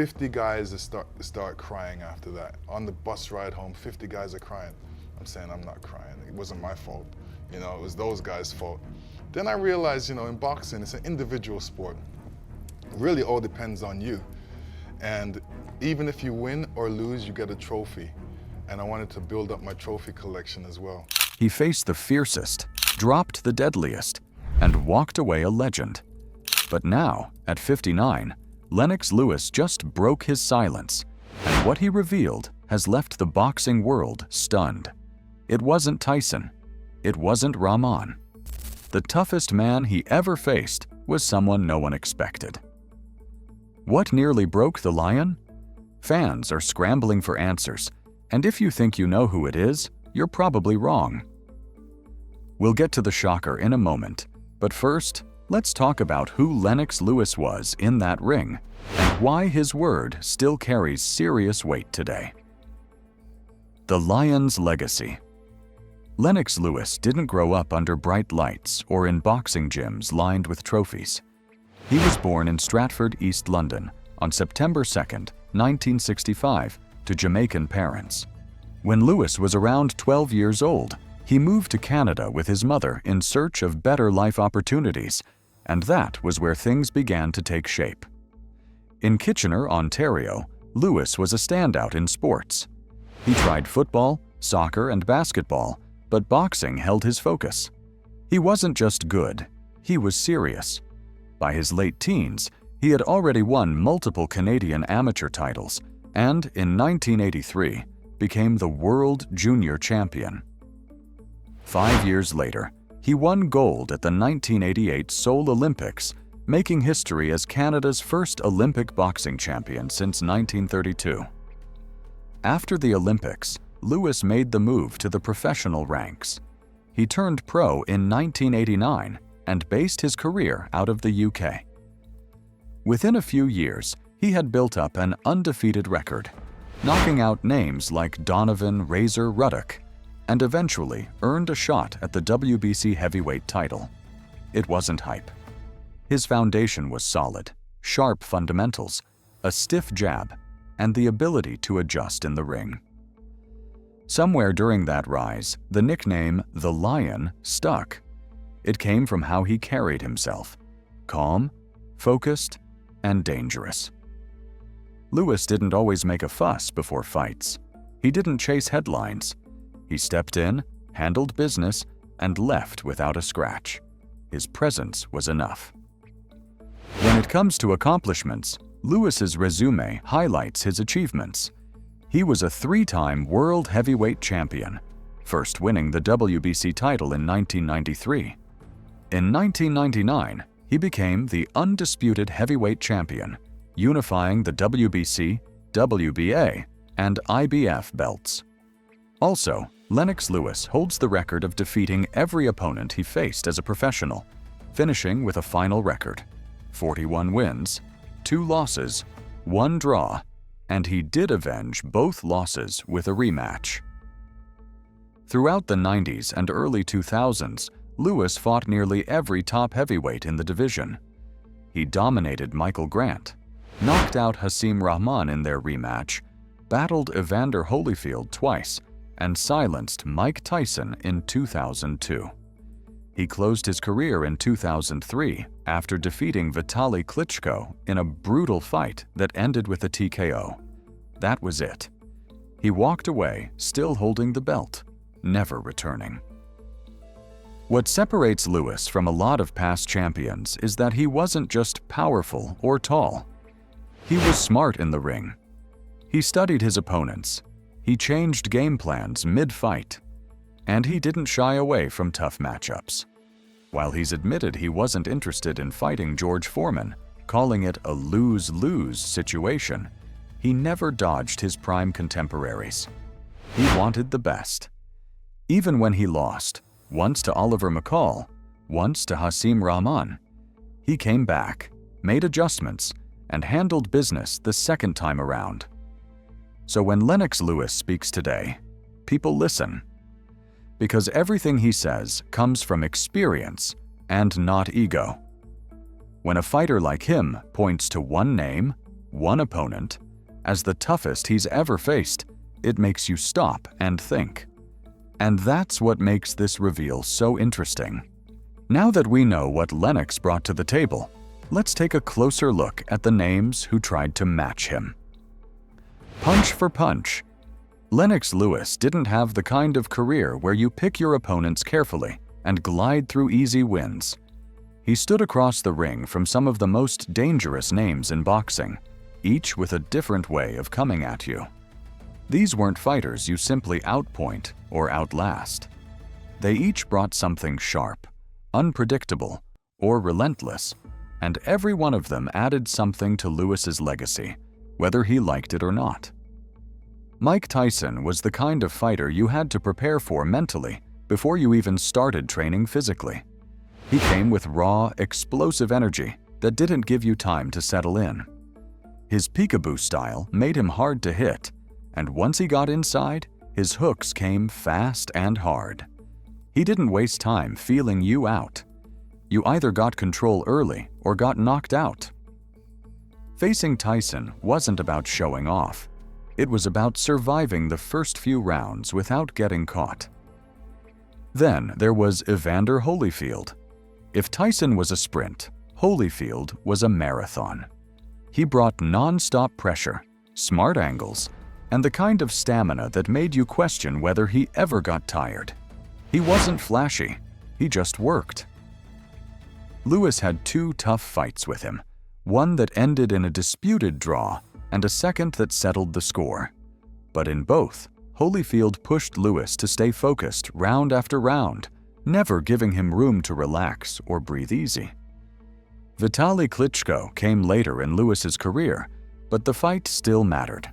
50 guys that start crying after that. On the bus ride home, 50 guys are crying. I'm saying I'm not crying. It wasn't my fault. You know, it was those guys' fault. Then I realized, you know, in boxing, it's an individual sport. It really all depends on you. And even if you win or lose, you get a trophy. And I wanted to build up my trophy collection as well. He faced the fiercest, dropped the deadliest, and walked away a legend. But now, at 59, Lennox Lewis just broke his silence, and what he revealed has left the boxing world stunned. It wasn't Tyson. It wasn't Rahman. The toughest man he ever faced was someone no one expected. What nearly broke the lion? Fans are scrambling for answers, and if you think you know who it is, you're probably wrong. We'll get to the shocker in a moment, but first, let's talk about who Lennox Lewis was in that ring and why his word still carries serious weight today. The Lion's legacy. Lennox Lewis didn't grow up under bright lights or in boxing gyms lined with trophies. He was born in Stratford, East London, on September 2, 1965, to Jamaican parents. When Lewis was around 12 years old, he moved to Canada with his mother in search of better life opportunities, and that was where things began to take shape. In Kitchener, Ontario, Lewis was a standout in sports. He tried football, soccer, and basketball, but boxing held his focus. He wasn't just good, he was serious. By his late teens, he had already won multiple Canadian amateur titles and, in 1983, became the world junior champion. 5 years later, he won gold at the 1988 Seoul Olympics, making history as Canada's first Olympic boxing champion since 1932. After the Olympics, Lewis made the move to the professional ranks. He turned pro in 1989 and based his career out of the UK. Within a few years, he had built up an undefeated record, knocking out names like Donovan Razor Ruddock, and eventually earned a shot at the WBC heavyweight title. It wasn't hype. His foundation was solid, sharp fundamentals, a stiff jab, and the ability to adjust in the ring. Somewhere during that rise, the nickname "The Lion" stuck. It came from how he carried himself: calm, focused, and dangerous. Lewis didn't always make a fuss before fights. He didn't chase headlines. He stepped in, handled business, and left without a scratch. His presence was enough. When it comes to accomplishments, Lewis's resume highlights his achievements. He was a 3-time world heavyweight champion, first winning the WBC title in 1993. In 1999, he became the undisputed heavyweight champion, unifying the WBC, WBA, and IBF belts. Also, Lennox Lewis holds the record of defeating every opponent he faced as a professional, finishing with a final record: 41 wins, 2 losses, 1 draw, and he did avenge both losses with a rematch. Throughout the 90s and early 2000s, Lewis fought nearly every top heavyweight in the division. He dominated Michael Grant, knocked out Hasim Rahman in their rematch, battled Evander Holyfield twice, and silenced Mike Tyson in 2002. He closed his career in 2003 after defeating Vitaly Klitschko in a brutal fight that ended with a TKO. That was it. He walked away, still holding the belt, never returning. What separates Lewis from a lot of past champions is that he wasn't just powerful or tall. He was smart in the ring. He studied his opponents. He changed game plans mid-fight. And he didn't shy away from tough matchups. While he's admitted he wasn't interested in fighting George Foreman, calling it a lose-lose situation, he never dodged his prime contemporaries. He wanted the best. Even when he lost, once to Oliver McCall, once to Hasim Rahman, he came back, made adjustments, and handled business the second time around. So when Lennox Lewis speaks today, people listen. Because everything he says comes from experience and not ego. When a fighter like him points to one name, one opponent, as the toughest he's ever faced, it makes you stop and think. And that's what makes this reveal so interesting. Now that we know what Lennox brought to the table, let's take a closer look at the names who tried to match him. Punch for punch. Lennox Lewis didn't have the kind of career where you pick your opponents carefully and glide through easy wins. He stood across the ring from some of the most dangerous names in boxing, each with a different way of coming at you. These weren't fighters you simply outpoint or outlast. They each brought something sharp, unpredictable, or relentless, and every one of them added something to Lewis's legacy, whether he liked it or not. Mike Tyson was the kind of fighter you had to prepare for mentally before you even started training physically. He came with raw, explosive energy that didn't give you time to settle in. His peekaboo style made him hard to hit, and once he got inside, his hooks came fast and hard. He didn't waste time feeling you out. You either got control early or got knocked out. Facing Tyson wasn't about showing off. It was about surviving the first few rounds without getting caught. Then there was Evander Holyfield. If Tyson was a sprint, Holyfield was a marathon. He brought non-stop pressure, smart angles, and the kind of stamina that made you question whether he ever got tired. He wasn't flashy, he just worked. Lewis had two tough fights with him, one that ended in a disputed draw and a second that settled the score. But in both, Holyfield pushed Lewis to stay focused round after round, never giving him room to relax or breathe easy. Vitaly Klitschko came later in Lewis's career, but the fight still mattered.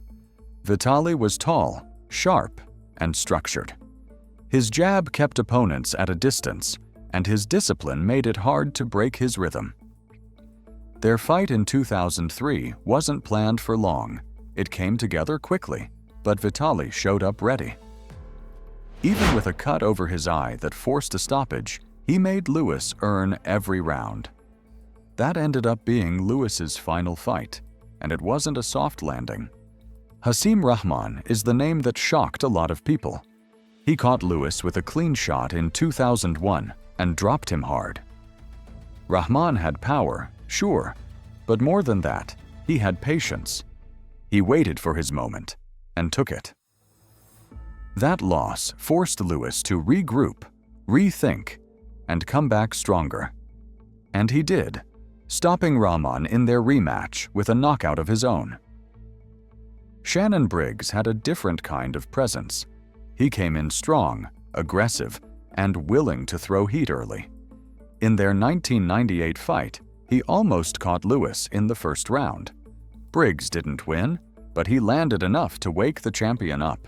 Vitaly was tall, sharp, and structured. His jab kept opponents at a distance, and his discipline made it hard to break his rhythm. Their fight in 2003 wasn't planned for long. It came together quickly, but Vitaly showed up ready. Even with a cut over his eye that forced a stoppage, he made Lewis earn every round. That ended up being Lewis's final fight, and it wasn't a soft landing. Hasim Rahman is the name that shocked a lot of people. He caught Lewis with a clean shot in 2001 and dropped him hard. Rahman had power, sure, but more than that, he had patience. He waited for his moment and took it. That loss forced Lewis to regroup, rethink, and come back stronger. And he did, stopping Rahman in their rematch with a knockout of his own. Shannon Briggs had a different kind of presence. He came in strong, aggressive, and willing to throw heat early. In their 1998 fight, he almost caught Lewis in the first round. Briggs didn't win, but he landed enough to wake the champion up.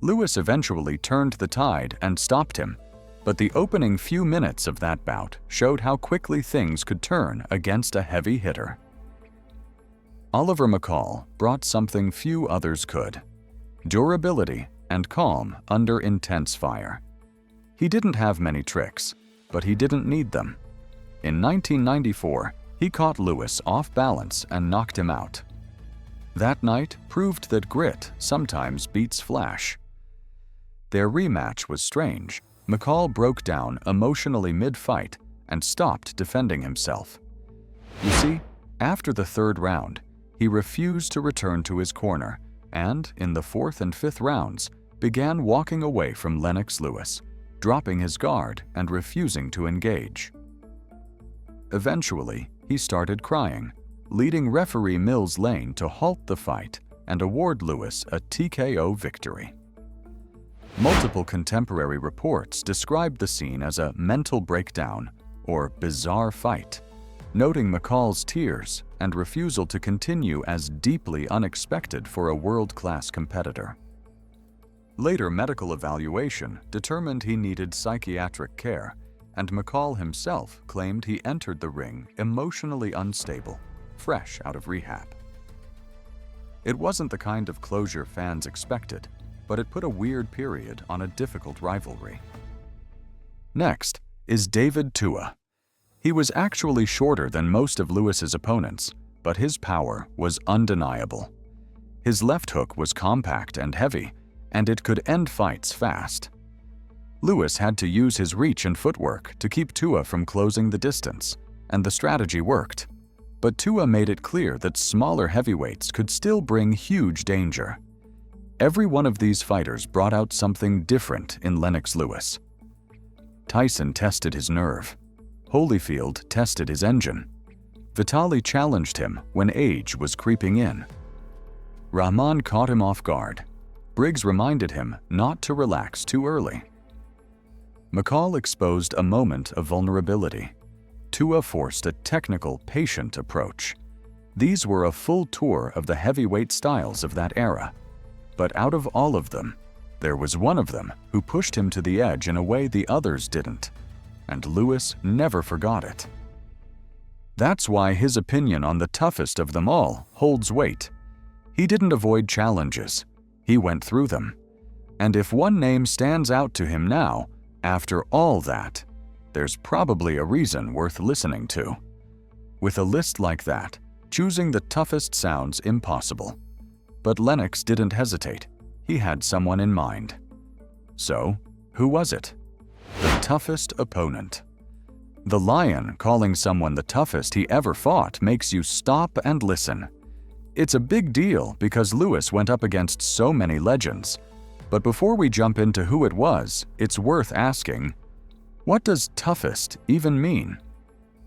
Lewis eventually turned the tide and stopped him, but the opening few minutes of that bout showed how quickly things could turn against a heavy hitter. Oliver McCall brought something few others could: durability and calm under intense fire. He didn't have many tricks, but he didn't need them. In 1994, he caught Lewis off balance and knocked him out. That night proved that grit sometimes beats flash. Their rematch was strange. McCall broke down emotionally mid-fight and stopped defending himself. You see, after the third round, he refused to return to his corner and, in the fourth and fifth rounds, began walking away from Lennox Lewis, dropping his guard and refusing to engage. Eventually, he started crying, leading referee Mills Lane to halt the fight and award Lewis a TKO victory. Multiple contemporary reports described the scene as a mental breakdown or bizarre fight, noting McCall's tears and refusal to continue as deeply unexpected for a world-class competitor. Later medical evaluation determined he needed psychiatric care, and McCall himself claimed he entered the ring emotionally unstable, fresh out of rehab. It wasn't the kind of closure fans expected, but it put a weird period on a difficult rivalry. Next is David Tua. He was actually shorter than most of Lewis's opponents, but his power was undeniable. His left hook was compact and heavy, and it could end fights fast. Lewis had to use his reach and footwork to keep Tua from closing the distance, and the strategy worked. But Tua made it clear that smaller heavyweights could still bring huge danger. Every one of these fighters brought out something different in Lennox Lewis. Tyson tested his nerve. Holyfield tested his engine. Vitali challenged him when age was creeping in. Rahman caught him off guard. Briggs reminded him not to relax too early. McCall exposed a moment of vulnerability. Tua forced a technical, patient approach. These were a full tour of the heavyweight styles of that era. But out of all of them, there was one of them who pushed him to the edge in a way the others didn't, and Lewis never forgot it. That's why his opinion on the toughest of them all holds weight. He didn't avoid challenges. He went through them. And if one name stands out to him now, after all that, there's probably a reason worth listening to. With a list like that, choosing the toughest sounds impossible. But Lennox didn't hesitate. He had someone in mind. So, who was it? The toughest opponent. The Lion calling someone the toughest he ever fought makes you stop and listen. It's a big deal because Lewis went up against so many legends. But before we jump into who it was, it's worth asking, what does toughest even mean?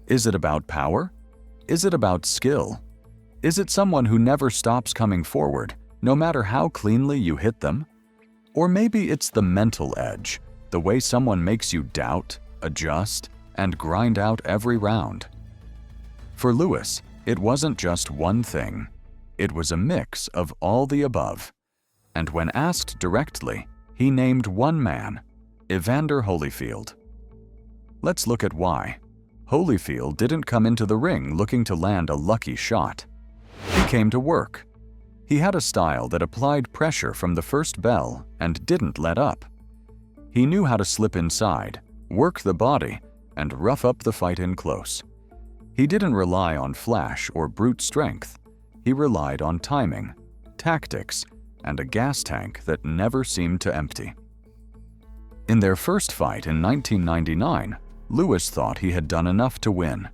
Is it about power? Is it about skill? Is it someone who never stops coming forward, no matter how cleanly you hit them? Or maybe it's the mental edge, the way someone makes you doubt, adjust, and grind out every round. For Lewis, it wasn't just one thing. It was a mix of all the above. And when asked directly, he named one man, Evander Holyfield. Let's look at why. Holyfield didn't come into the ring looking to land a lucky shot. He came to work. He had a style that applied pressure from the first bell and didn't let up. He knew how to slip inside, work the body, and rough up the fight in close. He didn't rely on flash or brute strength. He relied on timing, tactics, and a gas tank that never seemed to empty. In their first fight in 1999, Lewis thought he had done enough to win.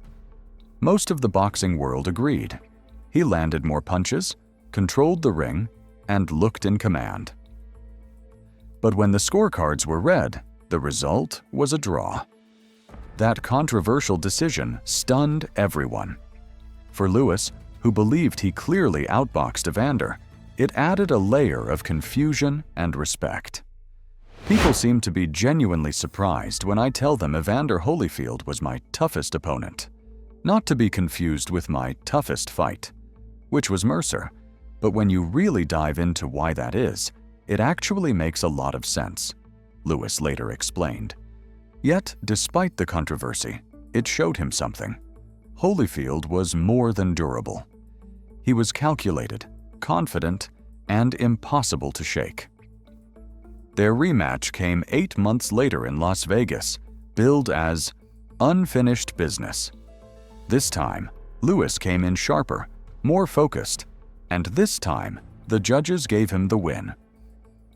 Most of the boxing world agreed. He landed more punches, controlled the ring, and looked in command. But when the scorecards were read, the result was a draw. That controversial decision stunned everyone. For Lewis, who believed he clearly outboxed Evander, it added a layer of confusion and respect. People seem to be genuinely surprised when I tell them Evander Holyfield was my toughest opponent. Not to be confused with my toughest fight, which was Mercer, but when you really dive into why that is, it actually makes a lot of sense, Lewis later explained. Yet, despite the controversy, it showed him something. Holyfield was more than durable. He was calculated, confident, and impossible to shake. Their rematch came 8 months later in Las Vegas, billed as unfinished business. This time, Lewis came in sharper, more focused, and this time, the judges gave him the win.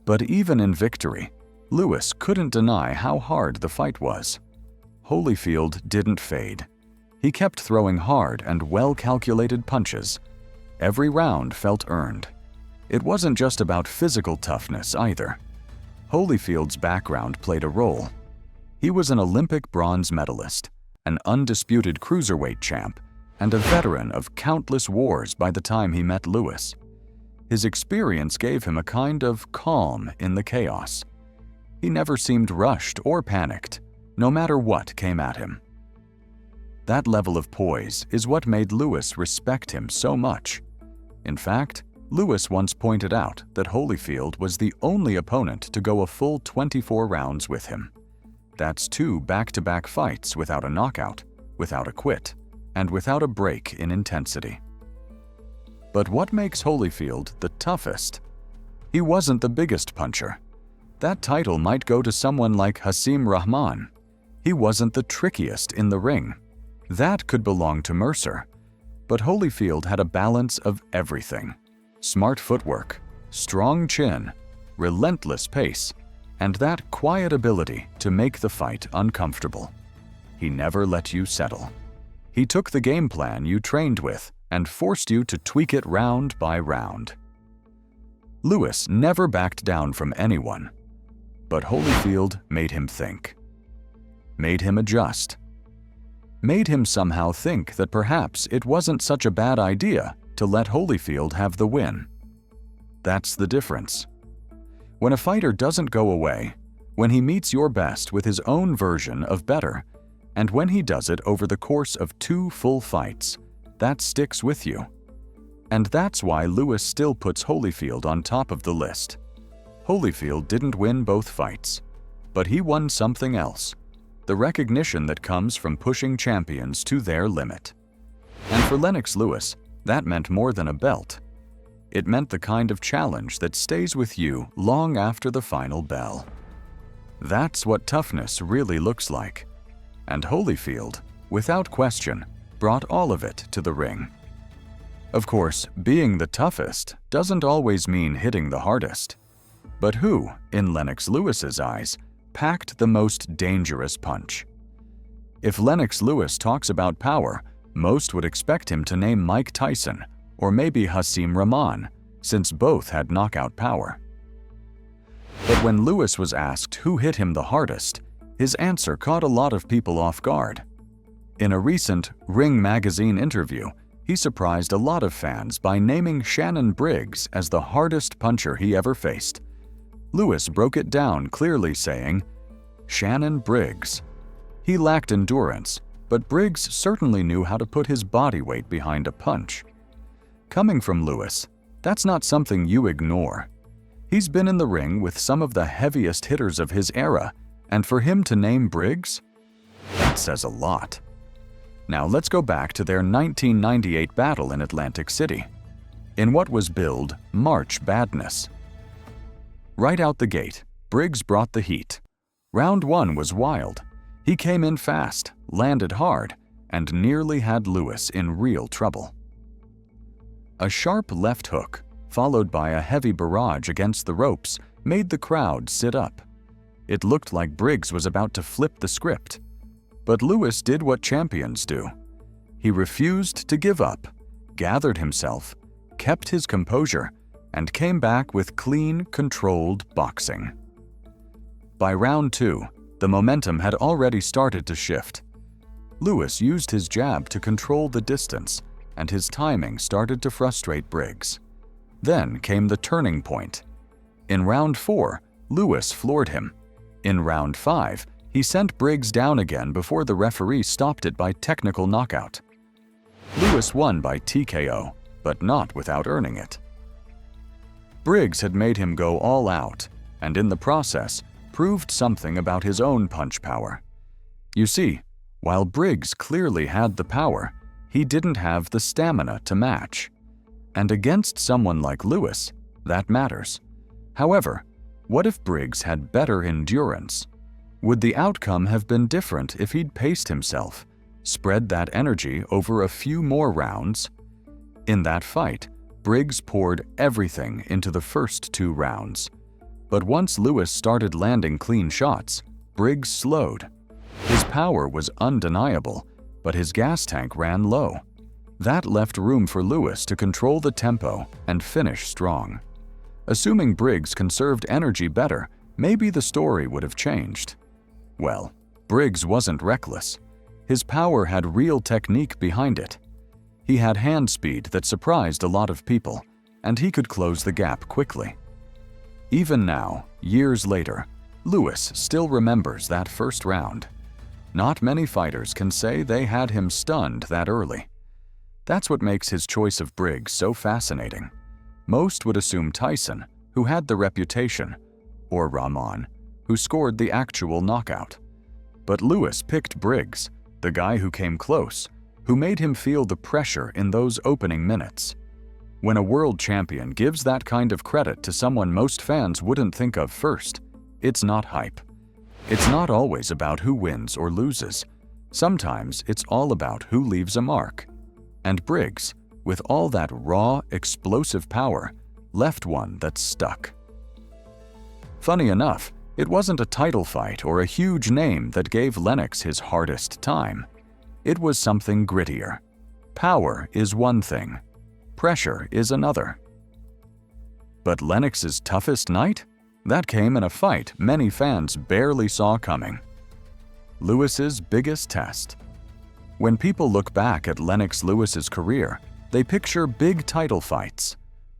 But even in victory, Lewis couldn't deny how hard the fight was. Holyfield didn't fade. He kept throwing hard and well-calculated punches. Every round felt earned. It wasn't just about physical toughness either. Holyfield's background played a role. He was an Olympic bronze medalist, an undisputed cruiserweight champ, and a veteran of countless wars by the time he met Lewis. His experience gave him a kind of calm in the chaos. He never seemed rushed or panicked, no matter what came at him. That level of poise is what made Lewis respect him so much. In fact, Lewis once pointed out that Holyfield was the only opponent to go a full 24 rounds with him. That's 2 back-to-back fights without a knockout, without a quit, and without a break in intensity. But what makes Holyfield the toughest? He wasn't the biggest puncher. That title might go to someone like Hasim Rahman. He wasn't the trickiest in the ring. That could belong to Mercer. But Holyfield had a balance of everything: smart footwork, strong chin, relentless pace, and that quiet ability to make the fight uncomfortable. He never let you settle. He took the game plan you trained with and forced you to tweak it round by round. Lewis never backed down from anyone, but Holyfield made him think. Made him adjust. Made him somehow think that perhaps it wasn't such a bad idea to let Holyfield have the win. That's the difference. When a fighter doesn't go away, when he meets your best with his own version of better, and when he does it over the course of 2 full fights, that sticks with you. And that's why Lewis still puts Holyfield on top of the list. Holyfield didn't win both fights, but he won something else: the recognition that comes from pushing champions to their limit. And for Lennox Lewis, that meant more than a belt. It meant the kind of challenge that stays with you long after the final bell. That's what toughness really looks like. And Holyfield, without question, brought all of it to the ring. Of course, being the toughest doesn't always mean hitting the hardest. But who, in Lennox Lewis's eyes, packed the most dangerous punch? If Lennox Lewis talks about power, most would expect him to name Mike Tyson or maybe Rahman, since both had knockout power. But when Lewis was asked who hit him the hardest, his answer caught a lot of people off guard. In a recent Ring magazine interview, he surprised a lot of fans by naming Shannon Briggs as the hardest puncher he ever faced. Lewis broke it down, clearly saying, "Shannon Briggs." He lacked endurance, but Briggs certainly knew how to put his body weight behind a punch. Coming from Lewis, that's not something you ignore. He's been in the ring with some of the heaviest hitters of his era, and for him to name Briggs? That says a lot. Now let's go back to their 1998 battle in Atlantic City, in what was billed March Badness. Right out the gate, Briggs brought the heat. Round 1 was wild. He came in fast, landed hard, and nearly had Lewis in real trouble. A sharp left hook, followed by a heavy barrage against the ropes, made the crowd sit up. It looked like Briggs was about to flip the script. But Lewis did what champions do. He refused to give up, gathered himself, kept his composure, and came back with clean, controlled boxing. By round 2, the momentum had already started to shift. Lewis used his jab to control the distance, and his timing started to frustrate Briggs. Then came the turning point. In round 4, Lewis floored him. In round 5, he sent Briggs down again before the referee stopped it by technical knockout. Lewis won by TKO, but not without earning it. Briggs had made him go all out, and in the process, proved something about his own punch power. You see, while Briggs clearly had the power, he didn't have the stamina to match. And against someone like Lewis, that matters. However, what if Briggs had better endurance? Would the outcome have been different if he'd paced himself, spread that energy over a few more rounds? In that fight, Briggs poured everything into the first 2 rounds. But once Lewis started landing clean shots, Briggs slowed. His power was undeniable, but his gas tank ran low. That left room for Lewis to control the tempo and finish strong. Assuming Briggs conserved energy better, maybe the story would have changed. Well, Briggs wasn't reckless. His power had real technique behind it. He had hand speed that surprised a lot of people, and he could close the gap quickly. Even now, years later, Lewis still remembers that first round. Not many fighters can say they had him stunned that early. That's what makes his choice of Briggs so fascinating. Most would assume Tyson, who had the reputation, or Rahman, who scored the actual knockout. But Lewis picked Briggs, the guy who came close, who made him feel the pressure in those opening minutes. When a world champion gives that kind of credit to someone most fans wouldn't think of first, it's not hype. It's not always about who wins or loses. Sometimes it's all about who leaves a mark. and Briggs, with all that raw, explosive power, left one that stuck. Funny enough, it wasn't a title fight or a huge name that gave Lennox his hardest time. It was something grittier. Power is one thing. Pressure is another. But Lennox's toughest night? That came in a fight many fans barely saw coming. Lewis's biggest test. When people look back at Lennox Lewis's career, they picture big title fights.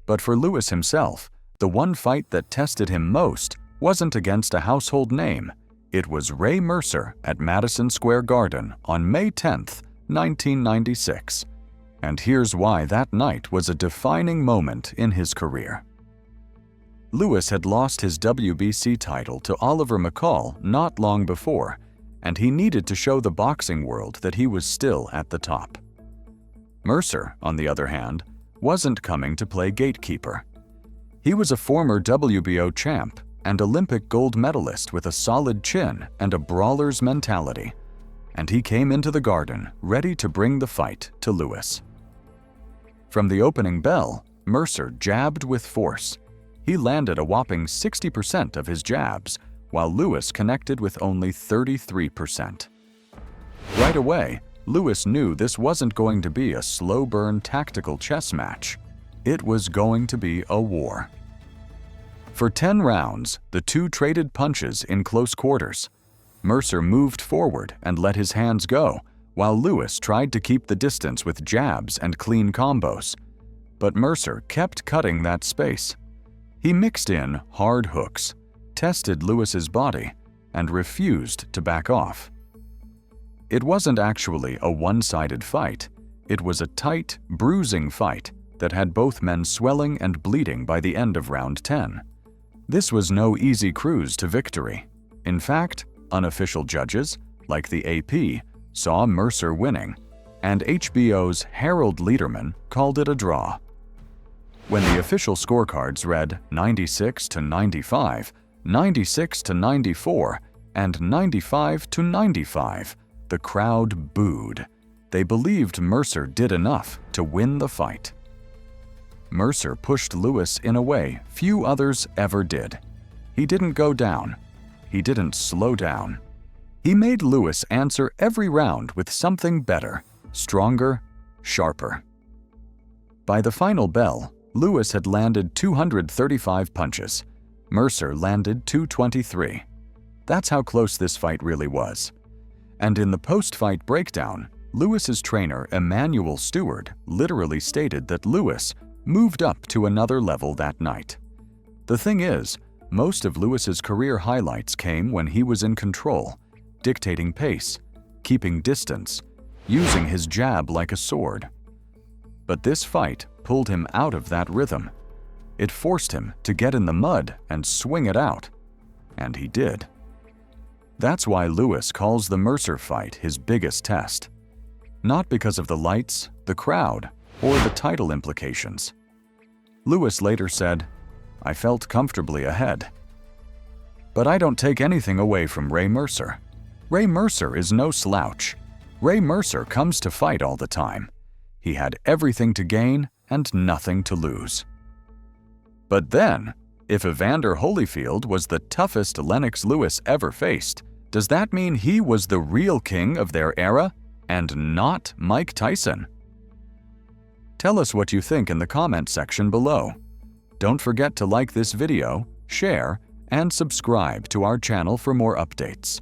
But for Lewis himself, the one fight that tested him most wasn't against a household name. It was Ray Mercer at Madison Square Garden on May 10, 1996. And here's why that night was a defining moment in his career. Lewis had lost his WBC title to Oliver McCall not long before, and he needed to show the boxing world that he was still at the top. Mercer, on the other hand, wasn't coming to play gatekeeper. He was a former WBO champ and Olympic gold medalist with a solid chin and a brawler's mentality, and he came into the Garden ready to bring the fight to Lewis. From the opening bell, Mercer jabbed with force. He landed a whopping 60% of his jabs, while Lewis connected with only 33%. Right away, Lewis knew this wasn't going to be a slow-burn tactical chess match. It was going to be a war. For 10 rounds, the two traded punches in close quarters. Mercer moved forward and let his hands go, while Lewis tried to keep the distance with jabs and clean combos. But Mercer kept cutting that space. He mixed in hard hooks, tested Lewis's body, and refused to back off. It wasn't actually a one-sided fight. It was a tight, bruising fight that had both men swelling and bleeding by the end of round 10. This was no easy cruise to victory. In fact, unofficial judges, like the AP, saw Mercer winning, and HBO's Harold Lederman called it a draw. When the official scorecards read 96-95, 96-94, and 95-95, the crowd booed. They believed Mercer did enough to win the fight. Mercer pushed Lewis in a way few others ever did. He didn't go down. He didn't slow down. He made Lewis answer every round with something better, stronger, sharper. By the final bell, Lewis had landed 235 punches. Mercer landed 223. That's how close this fight really was. And in the post-fight breakdown, Lewis's trainer Emanuel Stewart literally stated that Lewis moved up to another level that night. The thing is, most of Lewis's career highlights came when he was in control, dictating pace, keeping distance, using his jab like a sword. But this fight pulled him out of that rhythm. It forced him to get in the mud and swing it out. And he did. That's why Lewis calls the Mercer fight his biggest test. Not because of the lights, the crowd, or the title implications. Lewis later said, "I felt comfortably ahead." But I don't take anything away from Ray Mercer. Ray Mercer is no slouch. Ray Mercer comes to fight all the time. He had everything to gain and nothing to lose. But then, if Evander Holyfield was the toughest Lennox Lewis ever faced, does that mean he was the real king of their era and not Mike Tyson? Tell us what you think in the comment section below. Don't forget to like this video, share, and subscribe to our channel for more updates.